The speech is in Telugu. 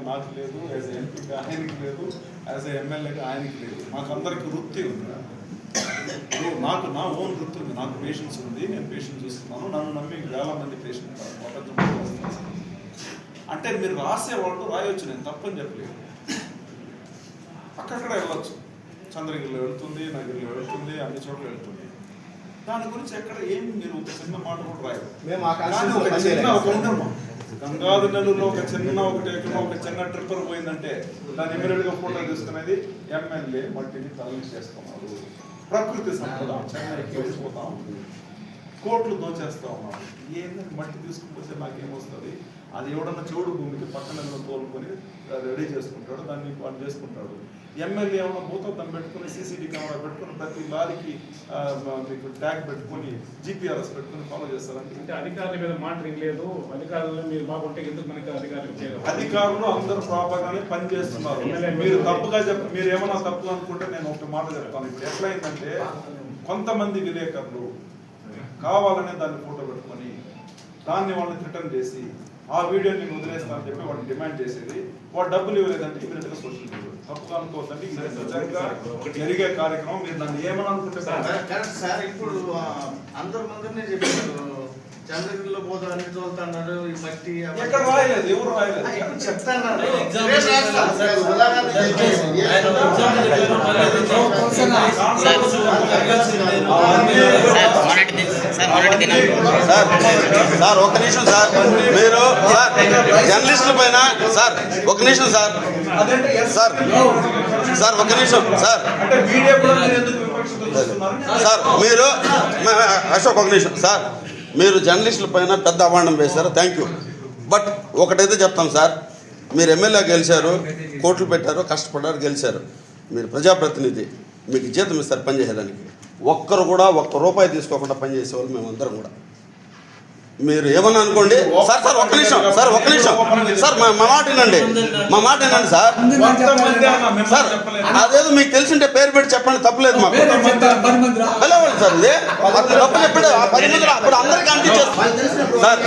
నాకు లేదు, యాజ్ ఎంపీగా ఆయనకి లేదు, యాజ్ ఎమ్మెల్యేగా ఆయనకి లేదు. మాకు అందరికి వృత్తి ఉంది. నాకు నా ఓన్ వృత్తి ఉంది, నాకు పేషెన్స్ ఉంది, నేను పేషెంట్ చూస్తున్నాను. నన్ను నమ్మి వేల మంది పేషెంట్ అంటే మీరు రాసేవాళ్ళు రాయొచ్చు, నేను తప్పని చెప్పలేదు. అక్కడక్కడ వెళ్ళొచ్చు, చంద్రగిరిలో వెళ్తుంది, నగిరిలో వెళ్తుంది, అన్ని చోట్ల వెళ్తుంది. దాని గురించి ఎక్కడ ఏమి మీరు ఒక చిన్న మాట కూడా రాయరు. గంగాధర్ నెల్లూరులో ఒక చిన్న ట్రిప్పర్ పోయిందంటే దాన్ని ఇమీడియట్గా ఫోటో తీసుకునేది ఎమ్మెల్యే మట్టిని తరలించి చేస్తున్నారు. ప్రకృతి సంపద చెన్నైకి వెళ్ళిపోతా ఉంది, కోట్లు దోచేస్తా ఉన్నారు. ఏంటంటే మట్టి తీసుకుపోతే నాకేమొస్తుంది? అది ఎవడన్నా చెవుడు భూమికి పక్కన తోలుకొని రెడీ చేసుకుంటాడు, దాన్ని వాళ్ళు చేసుకుంటాడు. ఎమ్మెల్యే ఏమైనా భూతత్వం పెట్టుకుని సీసీటీ కెమెరా పెట్టుకుని ప్రతి లారీకి మీకు ట్యాగ్ పెట్టుకుని జీపీఆర్ఎస్ పెట్టుకుని ఫాలో చేస్తారంటే అధికారుల మీద మానిటరింగ్ లేదు. అధికారులు మీరు బాగుంటే ఎందుకు మనకి అధికారులు అందరూ ప్రాపర్గానే పని చేస్తున్నారు. మీరు తప్పుగా మీరు ఏమైనా తప్పు అనుకుంటే నేను ఒక మాట చెప్తాను. ఇప్పుడు ఎట్లయిందంటే కొంతమంది విలేకరులు కావాలనే దాన్ని ఫోటో పెట్టుకొని దాన్ని వాళ్ళని రిటర్న్ చేసి ఆ వీడియోని నేను వదిలేస్తానని చెప్పి వాళ్ళు డిమాండ్ చేసేది. వాడు డబ్బులు ఇవ్వలేదంటే ఇమీడియట్గా సోషల్ మీడియా తప్పుగా అనుకోవద్దండి. ఇది నిజంగా జరిగే కార్యక్రమం. మీరు నన్ను ఏమని అనుకుంటే సార్ ఇప్పుడు అందరి ముందరనే చెప్పారు చంద్రగిరిలో పోతారు, అన్ని తోలుతున్నారు, ఈ మట్టి ఎక్కడ రాయలేదు, ఎవరు రాయలేదు. ఇప్పుడు చెప్తాను సార్ ఒక నిమిషం సార్, మీరు సార్ జర్నలిస్టుల పైన సార్ ఒక నిమిషం సార్ సార్ సార్ ఒక నిమిషం సార్ సార్ మీరు అశోక్ ఒక నిమిషం సార్, మీరు జర్నలిస్టుల పైన పెద్ద అవాండం వేశారు, థ్యాంక్ యూ. బట్ ఒకటైతే చెప్తాం సార్, మీరు ఎమ్మెల్యే గెలిచారు, కోట్లు పెట్టారు, కష్టపడ్డారు, గెలిచారు. మీరు ప్రజాప్రతినిధి, మీకు జీతం ఇస్తారు పనిచేసేదానికి. ఒక్కరు కూడా ఒక్క రూపాయి తీసుకోకుండా పనిచేసేవాళ్ళు మేమందరం కూడా. మీరు ఏమన్నా అనుకోండి సార్. సార్ ఒక్క నిమిషం సార్, ఒక్క నిమిషం సార్, మా మాట వినండి, మా మాట వినండి సార్. సార్ అదేదో మీకు తెలిసింటే పేరు పెట్టి చెప్పండి, తప్పలేదు మాకు. వెళ్ళవాలి సార్, ఇది తప్పు చెప్పాడు 10 మంది అప్పుడు అందరికీ అందించేస్తారు సార్.